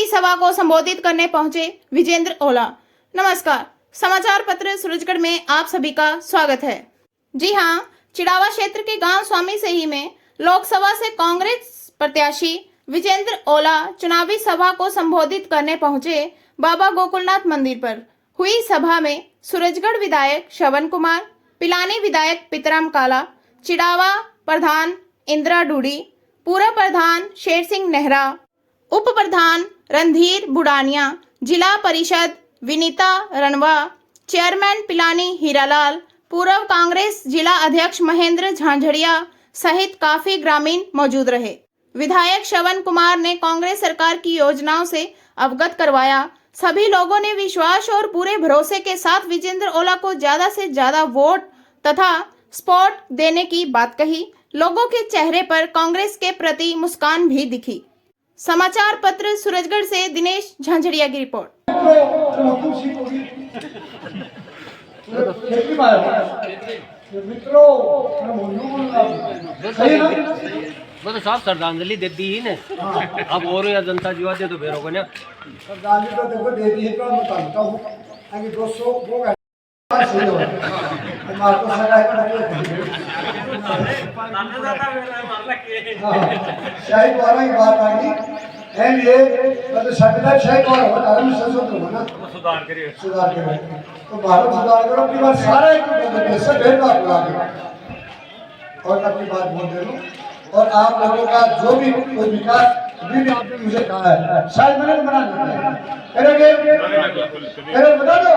सभा को संबोधित करने पहुंचे विजेंद्र ओला। नमस्कार, समाचार पत्र सूरजगढ़ में आप सभी का स्वागत है। जी हां, चिड़ावा क्षेत्र के गांव स्वामी सही में लोकसभा से कांग्रेस प्रत्याशी विजेंद्र ओला चुनावी सभा को संबोधित करने पहुंचे बाबा गोकुलनाथ मंदिर पर। हुई सभा में सूरजगढ़ विधायक श्रवण कुमार, पिलानी विधायक पितराम काला, चिड़ावा प्रधान इंदिरा डूडी, पूर्व प्रधान शेर सिंह नेहरा, उप प्रधान रणधीर बुडानिया, जिला परिषद विनीता रणवा, चेयरमैन पिलानी हीरालाल, पूर्व कांग्रेस जिला अध्यक्ष महेंद्र झांझड़िया सहित काफी ग्रामीण मौजूद रहे। विधायक श्रवण कुमार ने कांग्रेस सरकार की योजनाओं से अवगत करवाया। सभी लोगों ने विश्वास और पूरे भरोसे के साथ विजेंद्र ओला को ज्यादा से ज्यादा वोट तथा सपोर्ट देने की बात कही। लोगों के चेहरे पर कांग्रेस के प्रति मुस्कान भी दिखी। समाचार पत्र सूरजगढ़ से दिनेश झांझड़िया की रिपोर्ट। वो तो साहब श्रद्धांजलि दे दी ही ने। अब और या जनता जीवा दे तो बेरो को ना श्रद्धांजलि तो देखो दे दी है। तो मैं बताता हूँ कि 200 वो सही हो मार को सगाई शाही द्वारा की बात आ गई है। ये मतलब संविधान शाही द्वारा हो धर्म संशोधन हो ना, सुधार करिए तो भारत सुधार करो अपनी बात सारा एक सब भेदभाव लगा के और अपनी बात बोल दे लो। और आप लोगों का जो भी कोई विकास भी आपने मुझे कहा है शायद मैंने बना दिया करेंगे बता दो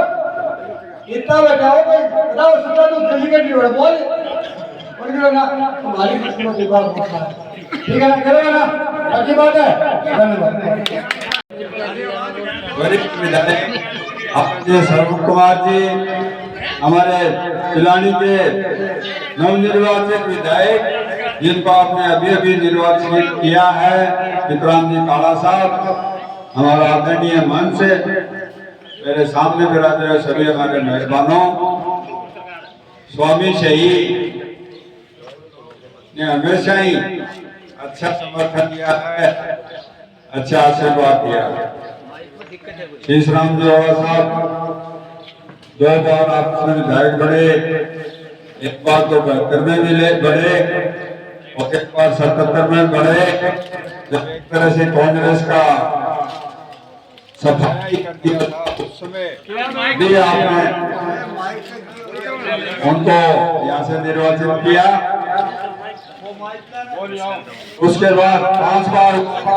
इतना बैठाओ कोई बताओ सुधा तो जल्दी कर दियो बोल उनके ना हमारी किस्मत की बात होता है। ठीक है ना, करेगा ना, अच्छी बात है। धन्यवाद। वरिष्ठ विधायक अपने श्रवण कुमार जी, हमारे पिलानी के नवनिर्वाचित विधायक जिनको आपने अभी निर्वाचित किया है, पितराम जी काला साहब, हमारा आदरणीय मंच से मेरे सामने बिराजे सभी हमारे मेहरबानों, स्वामी शहीद ने हमेशा ही अच्छा समर्थन दिया है, अच्छा आशीर्वाद दिया है। श्री राम जी साहब 2 बार आपसे विधायक बने, एक बार तो 72 में मिले बने और एक बार 77 में बने। जब एक तरह से कांग्रेस का सफाई कर दिया था उस समय भी आपने उनको यहाँ से निर्वाचित किया। उसके बाद 5 बार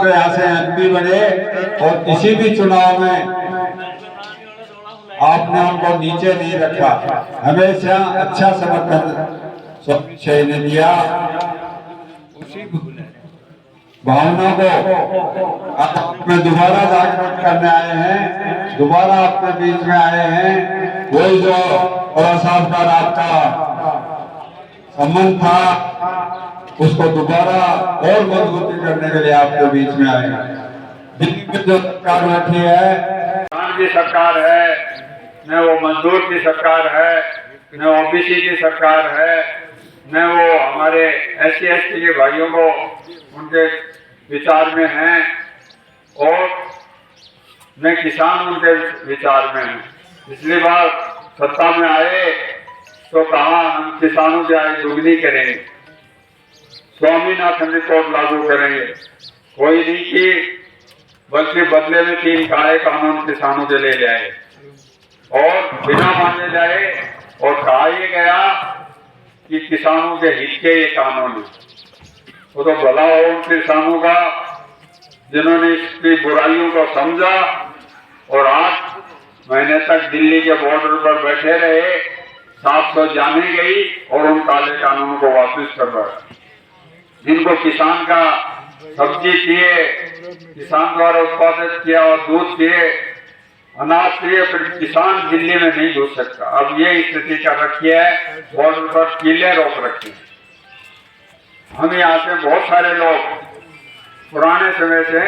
यहाँ से एमपी बने और किसी भी चुनाव में आपने उनको नीचे नहीं रखा, हमेशा अच्छा समर्थन स्वामी शहीद ने दिया। उसी भावना को आप में दोबारा जागृत करने आए हैं, दोबारा आपके बीच में आए हैं। वही जो और साहब का आपका संबंध था उसको दोबारा और मजबूती करने के लिए आपके बीच में आए हैं। दिल्ली में जो सरकार बैठी है, की सरकार है, न वो मजदूर की सरकार है, न ओबीसी की सरकार है, न वो हमारे SC ST के भाइयों को उनके विचार में हैं और न किसान उनके विचार में हैं। पिछली बार सत्ता में आए तो कहा हम किसानों की आय दुगनी करेंगे, स्वामीनाथन रिपोर्ट लागू करेंगे, कोई नहीं की, बल्कि बदले में 3 काले कानून किसानों के ले जाए और बिना मांगे जाए और कहा यह गया कि किसानों के हित के ये कानून है। वो तो भला हो उन किसानों का जिन्होंने इसकी बुराइयों को समझा और 8 महीने तक दिल्ली के बॉर्डर पर बैठे रहे, 700 जाने गई और उन काले कानूनों को वापस करवाया। जिनको किसान का सब्जी चाहिए, किसान द्वारा उत्पादित किया और दूध चाहिए, अनाज चाहिए, फिर किसान दिल्ली में नहीं घुस सकता। अब ये स्थिति कर रखी है, बॉर्डर पर किले रोक रखे हैं। हम यहाँ से बहुत सारे लोग पुराने समय से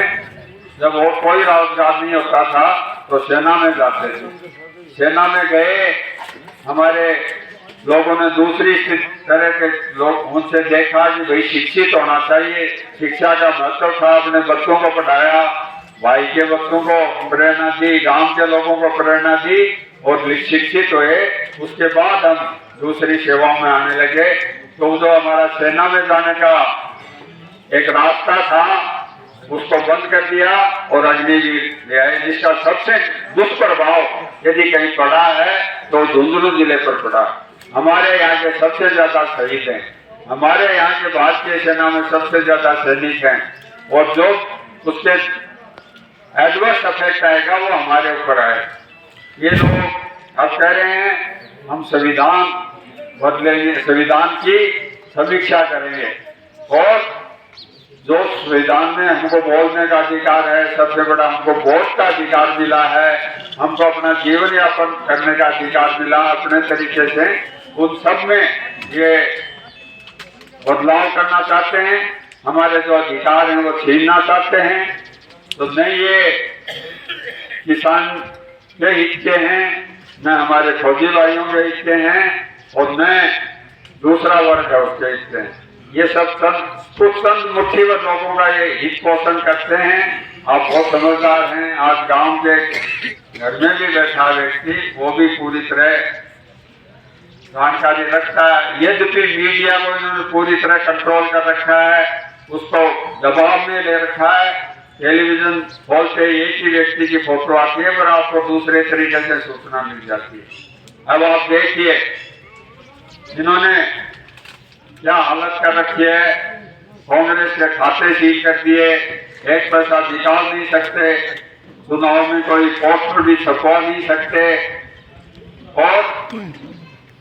जब और कोई रोजगार नहीं होता था तो सेना में जाते थे। सेना में गए, हमारे लोगों ने दूसरी तरह के लोग उनसे देखा कि भाई शिक्षित होना चाहिए, शिक्षा का महत्व था, अपने बच्चों को पढ़ाया भाई के बच्चों को प्रेरणा दी, गांव के लोगों को प्रेरणा दी और शिक्षित हुए। उसके बाद हम दूसरी सेवाओं में आने लगे। तो जो हमारा सेना में जाने का एक रास्ता था उसको बंद कर दिया और अग्निवीर ले आए, जिसका सबसे दुष्प्रभाव यदि कहीं पड़ा है तो झुंझुनू जिले पर पड़ा। हमारे यहाँ के सबसे ज्यादा शहीद हैं, हमारे यहाँ के भारतीय सेना में सबसे ज्यादा सैनिक हैं, और जो उसके एडवर्स इफेक्ट आएगा वो हमारे ऊपर आए। ये लोग अब कह रहे हैं हम संविधान बदलेंगे, संविधान की समीक्षा करेंगे, और जो संविधान में हमको बोलने का अधिकार है, सबसे बड़ा हमको वोट का अधिकार मिला है, हमको अपना जीवन यापन करने का अधिकार मिला अपने तरीके से, उन सब में ये बदलाव करना चाहते हैं। हमारे जो अधिकार हैं वो छीनना चाहते हैं। तो न ये किसान के हित के हैं, न हमारे फौजी भाइयों के हित के हैं, और न दूसरा वर्ग है उसके हित के हैं। ये सब कुछ चंद मुट्ठीभर लोगों का ये हित पोषण करते हैं। आप बहुत समझदार हैं। आज गांव के घर में भी बैठा व्यक्ति वो भी पूरी तरह जानकारी रखता है। यद्यपि मीडिया को इन्होंने पूरी तरह कंट्रोल कर रखा है, उसको दबाव में ले रखा है। टेलीविजन खोलते एक ही व्यक्ति की फोटो आती है पर आपको दूसरे तरीके से सूचना मिल जाती है। अब आप देखिए इन्होंने क्या हालत कर रखी है। कांग्रेस के खाते सील कर दिए, एक पैसा निकाल नहीं सकते, चुनाव में कोई पोस्टर भी छपवा नहीं सकते, और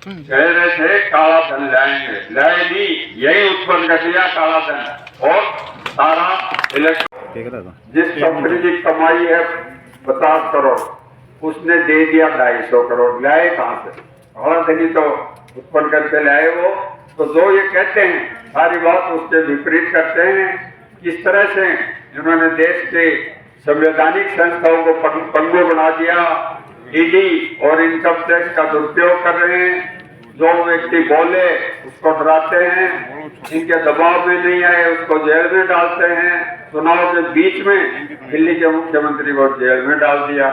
कह रहे थे काला धन लाएंगे, लाए नहीं, यही उत्पन्न कर दिया काला धन। और सारा इलेक्शन जिस कंपनी की कमाई है 50 करोड़ उसने दे दिया 250 करोड़। लाए कहाँ से? काला धन ही तो उत्पन्न करके लाए वो। तो जो ये कहते हैं सारी बात उसके विपरीत करते हैं। किस तरह से इन्होंने देश के संवैधानिक संस्थाओं को पंगु बना दिया। ईडी और इनकम टैक्स का दुरुपयोग कर रहे हैं। जो व्यक्ति बोले उसको डराते हैं, इनके दबाव में नहीं आए उसको जेल में डालते हैं। चुनाव के बीच में दिल्ली के मुख्यमंत्री को जेल में डाल दिया।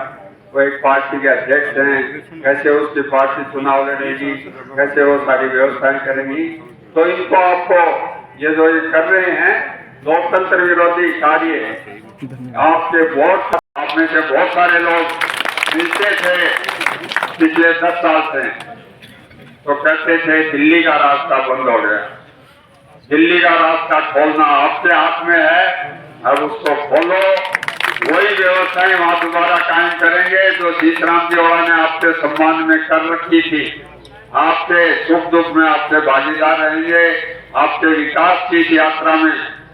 वो एक पार्टी के अध्यक्ष हैं, कैसे उसकी पार्टी चुनाव लड़ेगी, कैसे वो सारी व्यवस्थाएं करेंगी। तो इनको आपको ये जो ये कर रहे हैं लोकतंत्र विरोधी कार्य, आपके वोट आप में से बहुत सारे लोग मिलते थे पिछले 10 साल से, तो कहते थे दिल्ली का रास्ता बंद हो गया। दिल्ली का रास्ता खोलना आपके हाथ में है, अब उसको खोलो। वही व्यवस्थाएं वहां दोबारा कायम करेंगे जो शीशराम जी वाला ने आपके सम्मान में कर रखी थी। आपके सुख दुख में आपसे भागीदार रहेंगे। आपके विकास की इस यात्रा में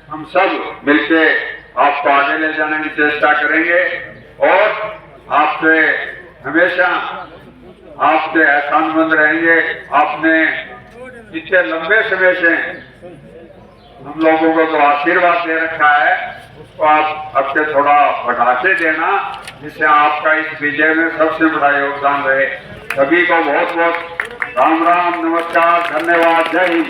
हम सब मिलके आपको आगे ले जाने की चेष्टा करेंगे, और आपसे हमेशा आपके एहसानमंद रहेंगे। आपने इतने लंबे समय से हम लोगों को जो आशीर्वाद दे रखा है उसको आप अब से थोड़ा बढ़ा के देना, जिससे आपका इस विजय में सबसे बड़ा योगदान रहे। सभी को बहुत बहुत राम राम, नमस्कार, धन्यवाद, जय हिंद।